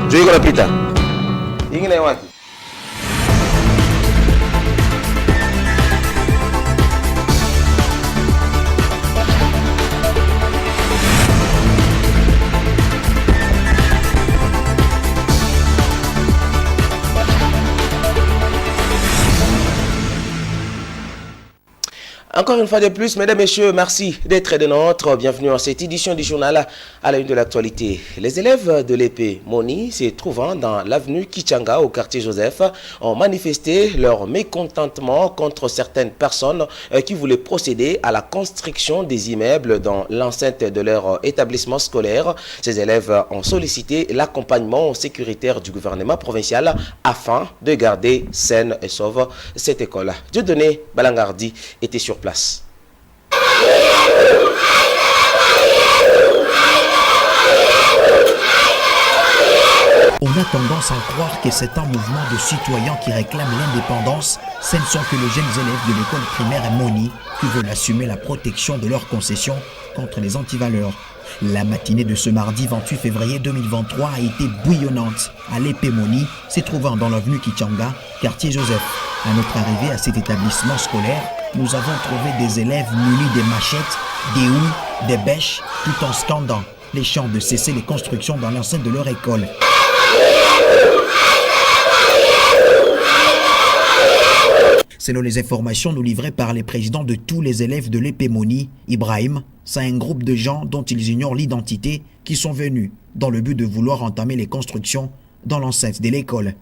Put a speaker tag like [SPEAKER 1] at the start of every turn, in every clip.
[SPEAKER 1] Joy ko napita. Ingin na yung waki. Encore une fois de plus, mesdames et messieurs, merci d'être de notre. Bienvenue à cette édition du journal à la une de l'actualité. Les élèves de l'épée Moni, se trouvant dans l'avenue Kichanga au quartier Joseph, ont manifesté leur mécontentement contre certaines personnes qui voulaient procéder à la construction des immeubles dans l'enceinte de leur établissement scolaire. Ces élèves ont sollicité l'accompagnement sécuritaire du gouvernement provincial afin de garder saine et sauve cette école. Dieudonné Balangardi était sur place.
[SPEAKER 2] On a tendance à croire que c'est un mouvement de citoyens qui réclament l'indépendance. Ce ne sont que les jeunes élèves de l'école primaire Moni qui veulent assumer la protection de leurs concessions contre les antivaleurs. La matinée de ce mardi 28 février 2023 a été bouillonnante à l'épée Moni, se trouvant dans l'avenue Kichanga, quartier Joseph. À notre arrivée à cet établissement scolaire, nous avons trouvé des élèves munis des machettes, des houes, des bêches, tout en scandant les chants de cesser les constructions dans l'enceinte de leur école. Selon les informations nous livrées par les présidents de tous les élèves de l'épée Moni, Ibrahim, c'est un groupe de gens dont ils ignorent l'identité qui sont venus dans le but de vouloir entamer les constructions dans l'enceinte de l'école.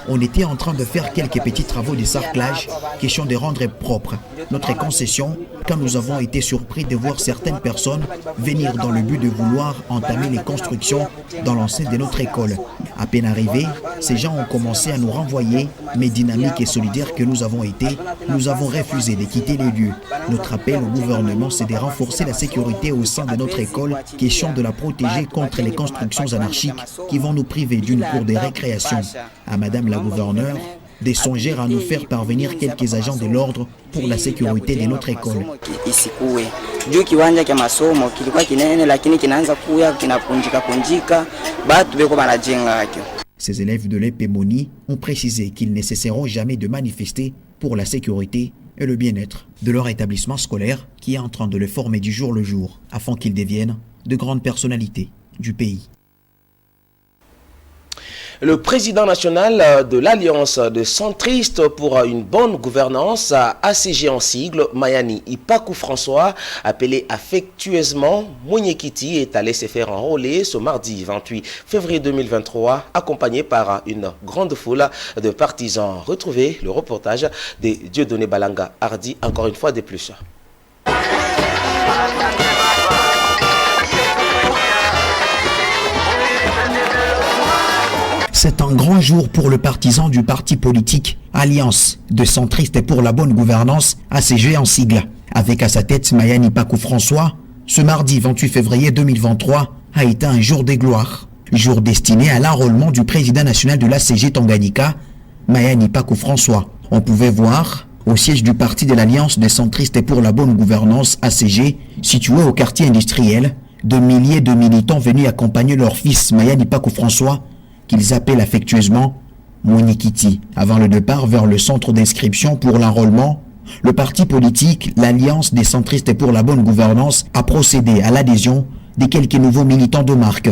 [SPEAKER 2] On était en train de faire quelques petits travaux de sarclage, question de rendre propre notre concession, quand nous avons été surpris de voir certaines personnes venir dans le but de vouloir entamer les constructions dans l'enceinte de notre école. À peine arrivés, ces gens ont commencé à nous renvoyer, mais dynamiques et solidaires que nous avons été, nous avons refusé de quitter les lieux. Notre appel au gouvernement, c'est de renforcer la sécurité au sein de notre école, question de la protéger contre les constructions anarchiques qui vont nous priver d'une cour de récréation. À Madame la gouverneure, de songer à nous faire parvenir quelques agents de l'ordre pour la sécurité de notre école. Ces élèves de l'épée Moni ont précisé qu'ils ne cesseront jamais de manifester pour la sécurité et le bien-être de leur établissement scolaire qui est en train de les former du jour le jour afin qu'ils deviennent de grandes personnalités du pays.
[SPEAKER 1] Le président national de l'Alliance des centristes pour une bonne gouvernance, ACG en sigle, Mayani Ipakou François, appelé affectueusement Mounyekiti, est allé se faire enrôler ce mardi 28 février 2023, accompagné par une grande foule de partisans. Retrouvez le reportage de Dieudonné Balanga Hardy, encore une fois de plus.
[SPEAKER 2] C'est un grand jour pour le partisan du parti politique Alliance de centristes pour la bonne gouvernance, ACG en sigle. Avec à sa tête Mayani Ipakou François, ce mardi 28 février 2023 a été un jour de gloire. Jour destiné à l'enrôlement du président national de l'ACG Tanganyika, Mayani Ipakou François. On pouvait voir au siège du parti de l'Alliance des centristes pour la bonne gouvernance, ACG, situé au quartier industriel, de milliers de militants venus accompagner leur fils Mayani Ipakou François, qu'ils appellent affectueusement Mounyekiti. Avant le départ vers le centre d'inscription pour l'enrôlement, le parti politique, l'Alliance des centristes pour la bonne gouvernance, a procédé à l'adhésion de quelques nouveaux militants de marque.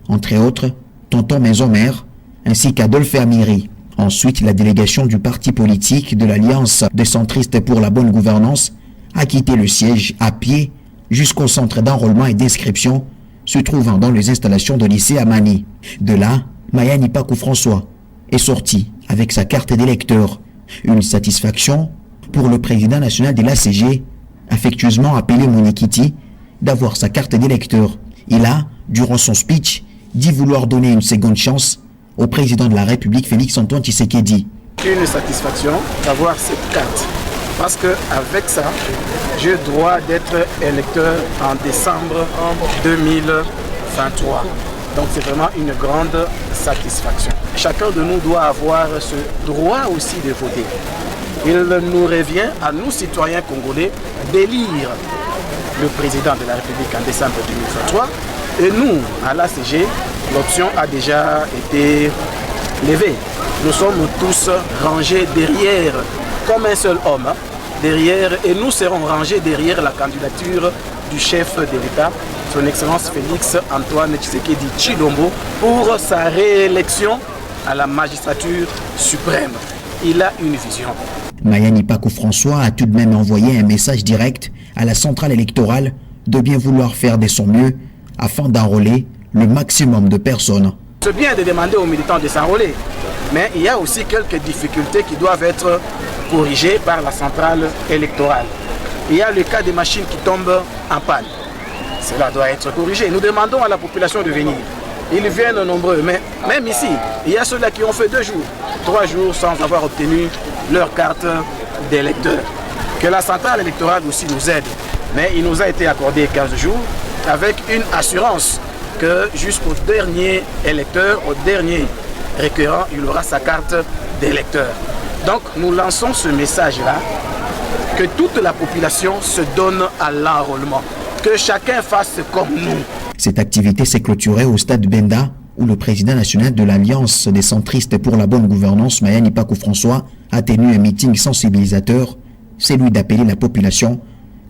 [SPEAKER 2] Entre autres, Tonton Maison-Mère, ainsi qu'Adolphe Amiri. Ensuite, la délégation du parti politique de l'Alliance des centristes pour la bonne gouvernance a quitté le siège à pied jusqu'au centre d'enrôlement et d'inscription se trouvant dans les installations de lycée Amani. De là, Mayani Ipakou François est sorti avec sa carte d'électeur. Une satisfaction pour le président national de l'ACG, affectueusement appelé Mounyekiti, d'avoir sa carte d'électeur. Il a, durant son speech, dit vouloir donner une seconde chance au président de la République, Félix-Antoine Tshisekedi.
[SPEAKER 3] Une satisfaction d'avoir cette carte. Parce qu'avec ça, j'ai le droit d'être électeur en décembre 2023. Donc c'est vraiment une grande satisfaction. Chacun de nous doit avoir ce droit aussi de voter. Il nous revient à nous, citoyens congolais, d'élire le président de la République en décembre 2023. Et nous, à l'ACG, l'option a déjà été levée. Nous sommes tous rangés derrière, comme un seul homme, derrière, et nous serons rangés derrière la candidature du chef de l'État, son Excellence Félix Antoine Tshisekedi Tshilombo, pour sa réélection à la magistrature suprême. Il a une vision.
[SPEAKER 2] Mayani Pakou François a tout de même envoyé un message direct à la centrale électorale de bien vouloir faire de son mieux afin d'enrôler le maximum de personnes.
[SPEAKER 3] C'est bien de demander aux militants de s'enrôler, mais il y a aussi quelques difficultés qui doivent être corrigées par la centrale électorale. Il y a le cas des machines qui tombent en panne. Cela doit être corrigé. Nous demandons à la population de venir. Ils viennent nombreux, mais même ici, il y a ceux-là qui ont fait 2 jours, 3 jours sans avoir obtenu leur carte d'électeur. Que la centrale électorale aussi nous aide, mais il nous a été accordé 15 jours avec une assurance que jusqu'au dernier électeur, au dernier requérant, il aura sa carte d'électeur. Donc nous lançons ce message-là, que toute la population se donne à l'enrôlement, que chacun fasse comme nous.
[SPEAKER 2] Cette activité s'est clôturée au stade Benda, où le président national de l'Alliance des centristes pour la bonne gouvernance, Mayani Pakou François, a tenu un meeting sensibilisateur, celui d'appeler la population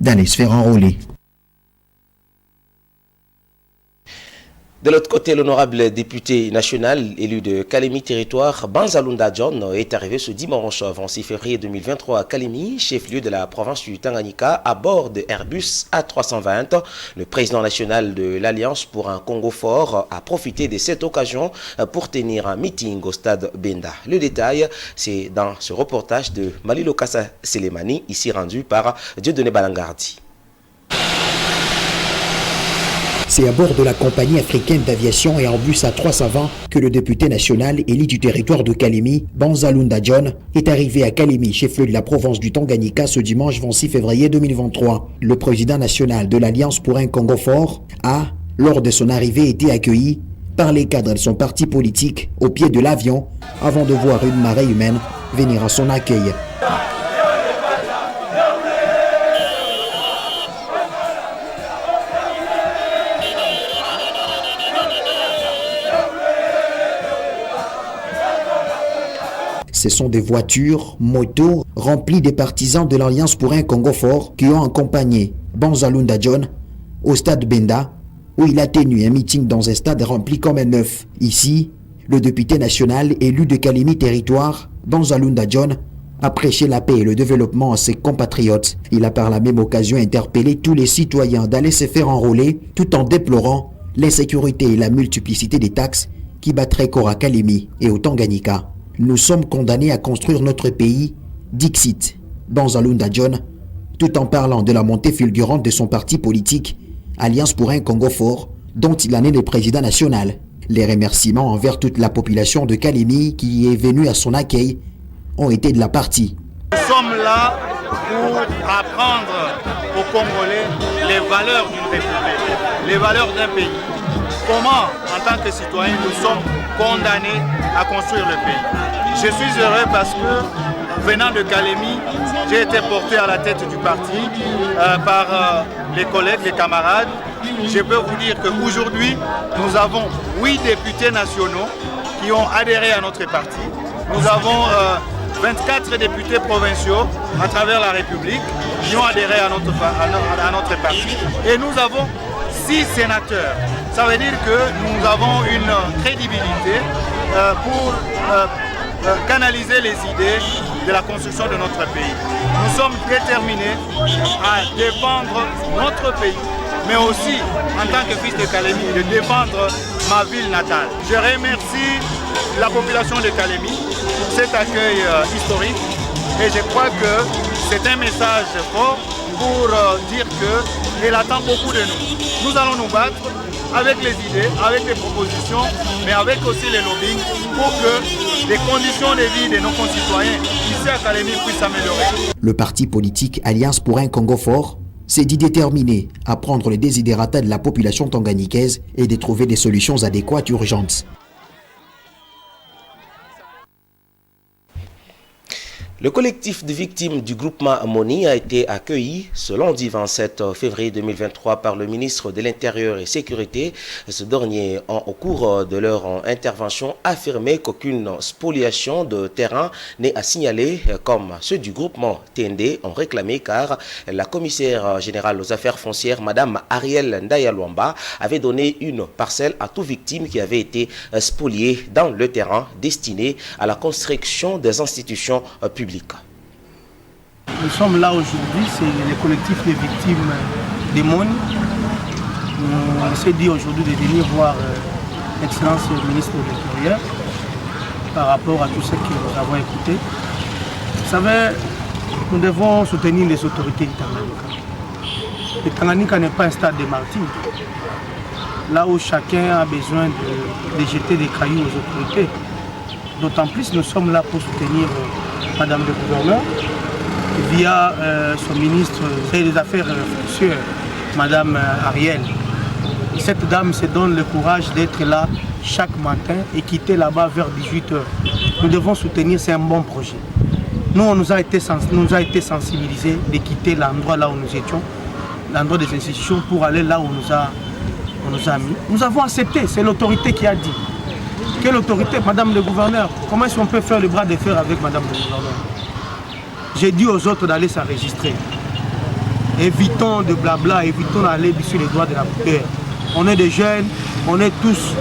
[SPEAKER 2] d'aller se faire enrôler.
[SPEAKER 1] De l'autre côté, l'honorable député national élu de Kalemi Territoire, Banzalunda John, est arrivé ce dimanche 26 février 2023 à Kalemi, chef-lieu de la province du Tanganyika, à bord de Airbus A320. Le président national de l'Alliance pour un Congo fort a profité de cette occasion pour tenir un meeting au stade Benda. Le détail, c'est dans ce reportage de Malilo Kassa Selemani, ici rendu par Dieudonné Balangardi.
[SPEAKER 2] C'est à bord de la compagnie africaine d'aviation Airbus A320 que le député national élu du territoire de Kalemi, Banzalunda John, est arrivé à Kalemi, chef-lieu de la province du Tanganyika, ce dimanche 26 février 2023. Le président national de l'Alliance pour un Congo fort a, lors de son arrivée, été accueilli par les cadres de son parti politique au pied de l'avion avant de voir une marée humaine venir à son accueil. Ce sont des voitures, motos, remplies des partisans de l'Alliance pour un Congo fort qui ont accompagné Banzalunda John au stade Benda, où il a tenu un meeting dans un stade rempli comme un neuf. Ici, le député national élu de Kalemi Territoire, Banzalunda John, a prêché la paix et le développement à ses compatriotes. Il a par la même occasion interpellé tous les citoyens d'aller se faire enrôler, tout en déplorant l'insécurité et la multiplicité des taxes qui battraient corps à Kalemi et au Tanganyika. Nous sommes condamnés à construire notre pays, Dixit, Banzalunda John, tout en parlant de la montée fulgurante de son parti politique, Alliance pour un Congo fort, dont il en est le président national. Les remerciements envers toute la population de Kalemi qui est venue à son accueil ont été de la partie.
[SPEAKER 4] Nous sommes là pour apprendre aux Congolais les valeurs d'une république, les valeurs d'un pays. Comment, en tant que citoyens, nous sommes condamnés à construire le pays. Je suis heureux parce que, venant de Kalemi, j'ai été porté à la tête du parti par les collègues, les camarades. Je peux vous dire qu'aujourd'hui, nous avons 8 députés nationaux qui ont adhéré à notre parti. Nous avons 24 députés provinciaux à travers la République qui ont adhéré à notre parti. Et nous avons 6 sénateurs. Ça veut dire que nous avons une crédibilité pour canaliser les idées de la construction de notre pays. Nous sommes déterminés à défendre notre pays, mais aussi, en tant que fils de Kalemi, de défendre ma ville natale. Je remercie la population de Kalemi pour cet accueil historique et je crois que c'est un message fort pour dire qu'elle attend beaucoup de nous. Nous allons nous battre avec les idées, avec les propositions, mais avec aussi les lobbying pour que les conditions de vie de nos concitoyens ici à Kalemi puissent s'améliorer.
[SPEAKER 2] Le parti politique Alliance pour un Congo fort s'est dit déterminé à prendre les désidératas de la population tanganyikaise et de trouver des solutions adéquates urgentes.
[SPEAKER 1] Le collectif de victimes du groupement Moni a été accueilli ce lundi 27 février 2023 par le ministre de l'Intérieur et Sécurité. Ce dernier, au cours de leur intervention, a affirmé qu'aucune spoliation de terrain n'est à signaler, comme ceux du groupement TND ont réclamé, car la commissaire générale aux affaires foncières, Madame Ariel Ndayalwamba, avait donné une parcelle à toute victime qui avait été spoliée dans le terrain destiné à la construction des institutions publiques.
[SPEAKER 5] Nous sommes là aujourd'hui, c'est le collectif des victimes des Moni. On s'est dit aujourd'hui de venir voir l'excellence du ministre de l'Intérieur par rapport à tout ce que nous avons écouté. Vous savez, nous devons soutenir les autorités du Tanganyika. Le Tanganyika n'est pas un stade de martyrs. Là où chacun a besoin de jeter des cailloux aux autorités. D'autant plus, nous sommes là pour soutenir Madame le gouverneur via son ministre des Affaires foncières, Madame Ariel. Cette dame se donne le courage d'être là chaque matin et quitter là-bas vers 18h. Nous devons soutenir, c'est un bon projet. Nous, on nous a été sensibilisés de quitter l'endroit là où nous étions, l'endroit des institutions, pour aller là où on nous a mis. Nous avons accepté, c'est l'autorité qui a dit. Quelle autorité, Madame le gouverneur? Comment est-ce qu'on peut faire le bras de fer avec Madame le gouverneur? J'ai dit aux autres d'aller s'enregistrer. Évitons de blabla, évitons d'aller sur les doigts de la bouteille. On est des jeunes, on est tous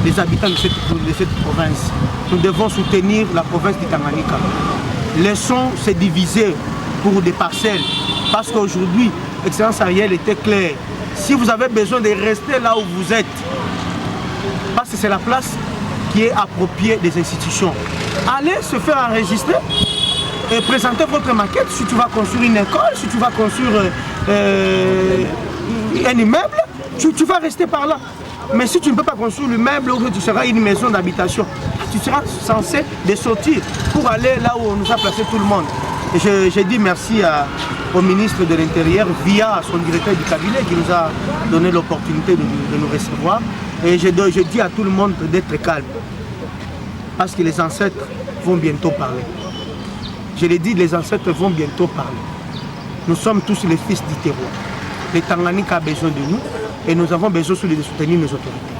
[SPEAKER 5] les habitants de cette province. Nous devons soutenir la province du Tanganyika. Laissons se diviser pour des parcelles. Parce qu'aujourd'hui, l'excellence Ariel était claire. Si vous avez besoin de rester là où vous êtes, parce que c'est la place qui est appropriée des institutions. Allez se faire enregistrer et présenter votre maquette. Si tu vas construire une école, si tu vas construire un immeuble, tu vas rester par là. Mais si tu ne peux pas construire l'immeuble ou que tu seras une maison d'habitation, tu seras censé de sortir pour aller là où on nous a placé tout le monde. Et j'ai dit merci au ministre de l'Intérieur via son directeur du cabinet qui nous a donné l'opportunité de nous recevoir. Et je dis à tout le monde d'être calme. Parce que les ancêtres vont bientôt parler. Je l'ai dit, les ancêtres vont bientôt parler. Nous sommes tous les fils du terroir. Le Tanganyika a besoin de nous et nous avons besoin de soutenir nos autorités.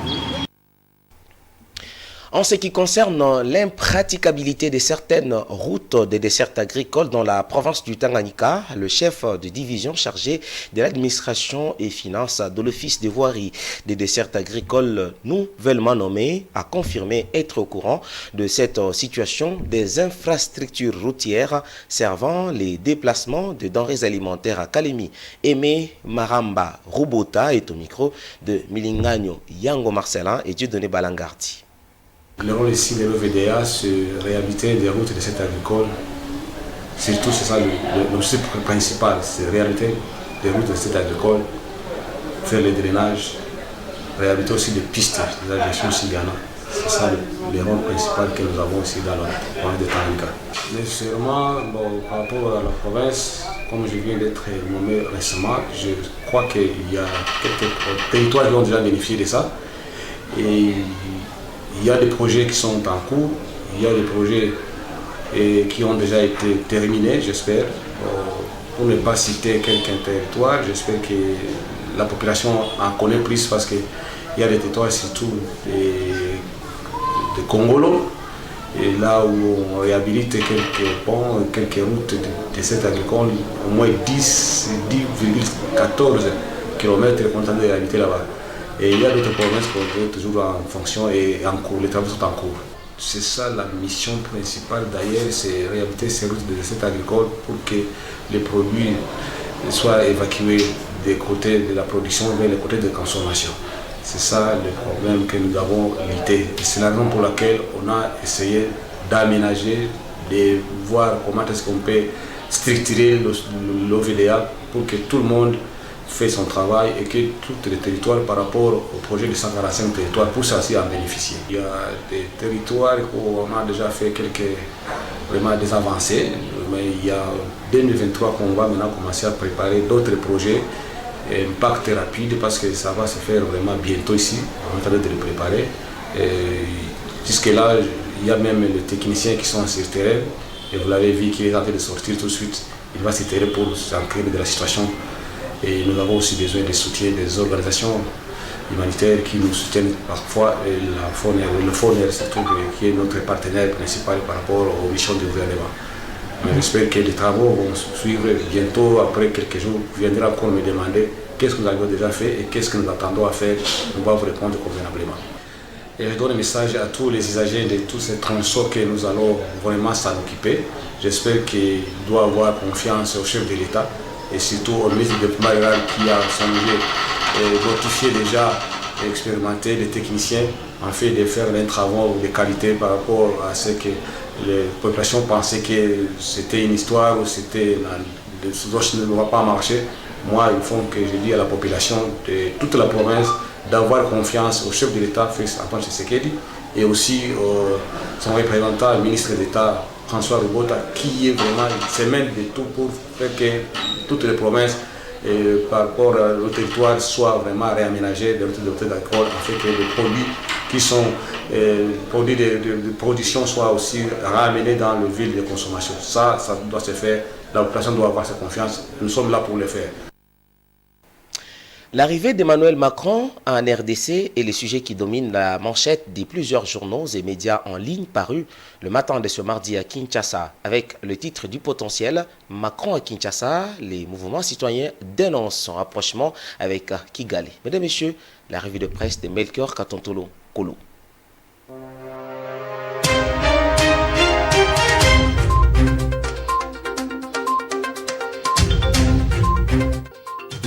[SPEAKER 1] En ce qui concerne l'impraticabilité de certaines routes des dessertes agricoles dans la province du Tanganyika, le chef de division chargé de l'administration et finances de l'Office des voiries des dessertes agricoles nouvellement nommé a confirmé être au courant de cette situation des infrastructures routières servant les déplacements de denrées alimentaires à Kalemi. Aimé Maramba Robota est au micro de Milingano Yango Marcelin et Dieudonné Balangardi.
[SPEAKER 6] Le rôle ici de l'OVDA, c'est réhabiliter des routes de cette agricole. Surtout, c'est ça l'objectif principal, c'est réhabiliter des routes de cette agricole, faire le drainage, réhabiliter aussi des pistes de la gestion Sigana. C'est ça le rôle principal que nous avons ici dans la province de Tanganyika. Nécessairement, par rapport à la province, comme je viens d'être nommé récemment, je crois qu'il y a quelques territoires qui ont déjà bénéficié de ça. Et il y a des projets qui sont en cours, il y a des projets qui ont déjà été terminés, j'espère. Pour ne pas citer quelqu'un territoire, j'espère que la population en connaît plus parce qu'il y a des territoires surtout de Congolo, et là où on réhabilite quelques ponts, quelques routes de cette agricole, au moins 10,14 km qu'on a réhabilité là-bas. Et il y a d'autres provinces qui sont toujours en fonction et en cours, les travaux sont en cours. C'est ça la mission principale d'ailleurs, c'est réhabiliter ces routes de cette agricole pour que les produits soient évacués des côtés de la production vers les côtés de consommation. C'est ça le problème que nous avons lutté. C'est la raison pour laquelle on a essayé d'aménager, de voir comment est-ce qu'on peut structurer l'OVDA pour que tout le monde fait son travail et que tous les territoires par rapport au projet de 145 territoires puissent aussi en bénéficier. Il y a des territoires où on a déjà fait vraiment des avancées, mais il y a 2023 qu'on va maintenant commencer à préparer d'autres projets, impact rapide parce que ça va se faire vraiment bientôt ici, on est en train de le préparer. Jusque là, il y a même les techniciens qui sont sur le terrain Et vous l'avez vu qu'il est en train de sortir tout de suite. Il va s'étirer pour s'enquérir de la situation. Et nous avons aussi besoin du soutien des organisations humanitaires qui nous soutiennent parfois. Et le FONER, surtout, qui est notre partenaire principal par rapport aux missions du gouvernement. Mais j'espère que les travaux vont suivre bientôt. Après quelques jours, vous viendrez encore me demander qu'est-ce que nous avons déjà fait et qu'est-ce que nous attendons à faire. On va vous répondre convenablement. Et je donne un message à tous les usagers de tous ces transports que nous allons vraiment s'en occuper. J'espère qu'il doit avoir confiance au chef de l'État et surtout au ministre du développement rural qui a semblé notifier déjà et expérimenter les techniciens en fait de faire un travail de qualité par rapport à ce que les populations pensaient que c'était une histoire ou c'était ne va pas marcher. Moi, il faut que je dise à la population de toute la province d'avoir confiance au chef de l'État, Félix Antoine Tshisekedi, et aussi son représentant, le ministre d'État, François Rubota, qui est vraiment semaine de tout pour faire que toutes les provinces, par rapport au territoire, soient vraiment réaménagées de d'accord, afin que les produits qui sont produits de production soient aussi ramenés dans le ville de consommation. Ça doit se faire. La population doit avoir sa confiance. Nous sommes là pour le faire.
[SPEAKER 1] L'arrivée d'Emmanuel Macron en RDC est le sujet qui domine la manchette de plusieurs journaux et médias en ligne parus le matin de ce mardi à Kinshasa. Avec le titre du potentiel, Macron à Kinshasa, les mouvements citoyens dénoncent son rapprochement avec Kigali. Mesdames et messieurs, la revue de presse de Melchior Katontolo Kolo.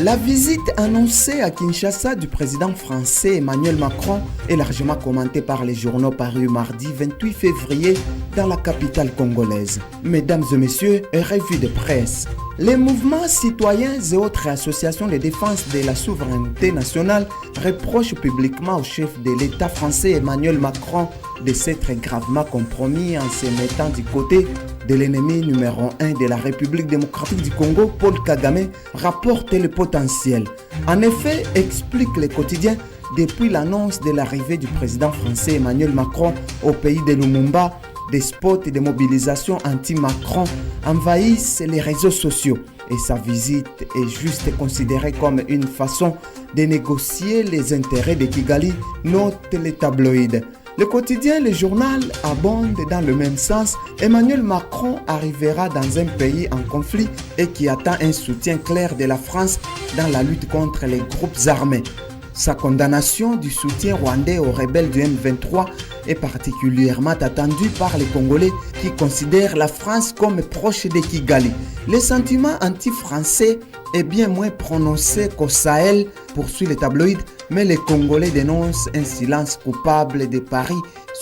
[SPEAKER 7] La visite annoncée à Kinshasa du président français Emmanuel Macron est largement commentée par les journaux parus mardi 28 février dans la capitale congolaise. Mesdames et messieurs, revue de presse. Les mouvements citoyens et autres associations de défense de la souveraineté nationale reprochent publiquement au chef de l'État français Emmanuel Macron de s'être gravement compromis en se mettant du côté de l'ennemi numéro 1 de la République démocratique du Congo, Paul Kagame, rapporte le potentiel. En effet, explique le quotidien, depuis l'annonce de l'arrivée du président français Emmanuel Macron au pays de Lumumba, des spots de mobilisation anti-Macron envahissent les réseaux sociaux et sa visite est juste considérée comme une façon de négocier les intérêts de Kigali, note les tabloïds. Le quotidien Le Journal abonde dans le même sens. Emmanuel Macron arrivera dans un pays en conflit et qui attend un soutien clair de la France dans la lutte contre les groupes armés. Sa condamnation du soutien rwandais aux rebelles du M23 est particulièrement attendue par les Congolais qui considèrent la France comme proche de Kigali. Le sentiment anti-français est bien moins prononcé qu'au Sahel, poursuit le tabloïd, mais les Congolais dénoncent un silence coupable de Paris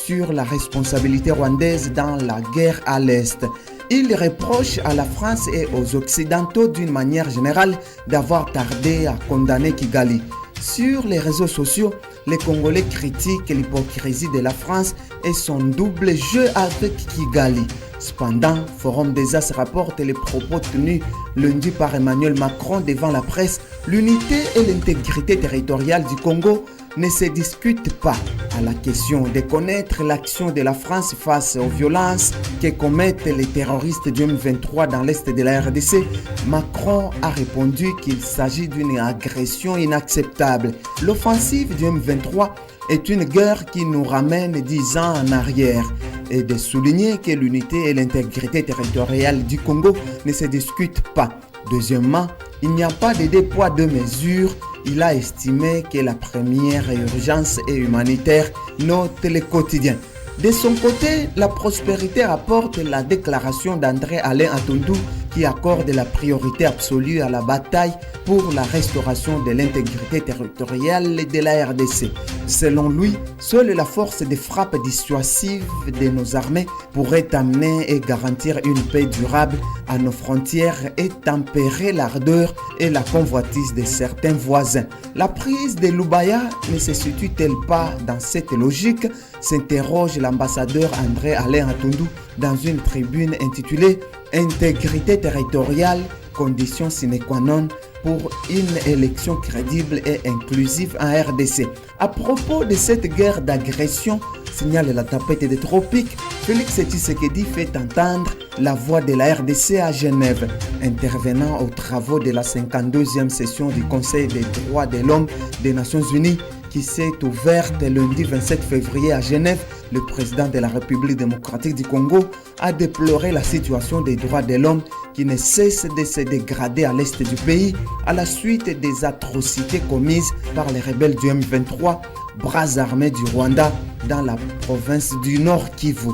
[SPEAKER 7] sur la responsabilité rwandaise dans la guerre à l'Est. Ils reprochent à la France et aux Occidentaux d'une manière générale d'avoir tardé à condamner Kigali. Sur les réseaux sociaux, les Congolais critiquent l'hypocrisie de la France et son double jeu avec Kigali. Cependant, Forum des As rapporte les propos tenus lundi par Emmanuel Macron devant la presse. L'unité et l'intégrité territoriale du Congo ne se discutent pas. À la question de connaître l'action de la France face aux violences que commettent les terroristes du M23 dans l'est de la RDC, Macron a répondu qu'il s'agit d'une agression inacceptable. L'offensive du M23 est une guerre qui nous ramène 10 ans en arrière et de souligner que l'unité et l'intégrité territoriale du Congo ne se discutent pas. Deuxièmement, il n'y a pas de deux poids deux mesures. Il a estimé que la première urgence est humanitaire, note le quotidien. De son côté, la prospérité rapporte la déclaration d'André Alain Atondu qui accorde la priorité absolue à la bataille pour la restauration de l'intégrité territoriale de la RDC. Selon lui, seule la force de frappe dissuasive de nos armées pourrait amener et garantir une paix durable à nos frontières et tempérer l'ardeur et la convoitise de certains voisins. La prise de Lubaya ne se situe-t-elle pas dans cette logique, s'interroge l'ambassadeur André Alain Atondu dans une tribune intitulée « Intégrité territoriale condition sine qua non pour une élection crédible et inclusive en RDC. À propos de cette guerre d'agression, signale la tapette des tropiques, Félix Tshisekedi fait entendre la voix de la RDC à Genève. Intervenant aux travaux de la 52e session du Conseil des droits de l'homme des Nations Unies, qui s'est ouverte lundi 27 février à Genève, le président de la République démocratique du Congo a déploré la situation des droits de l'homme qui ne cesse de se dégrader à l'est du pays à la suite des atrocités commises par les rebelles du M23, bras armés du Rwanda, dans la province du Nord Kivu.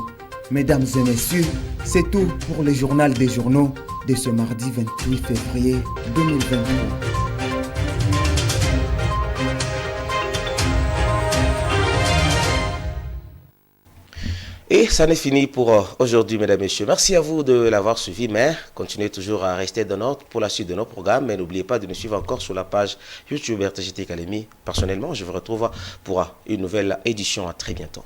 [SPEAKER 7] Mesdames et messieurs, c'est tout pour le journal des journaux de ce mardi 28 février 2023.
[SPEAKER 1] Et ça n'est fini pour aujourd'hui, mesdames et messieurs. Merci à vous de l'avoir suivi, mais continuez toujours à rester dans notre pour la suite de nos programmes. Mais n'oubliez pas de nous suivre encore sur la page YouTube RTGT Academy. Personnellement, je vous retrouve pour une nouvelle édition. À très bientôt.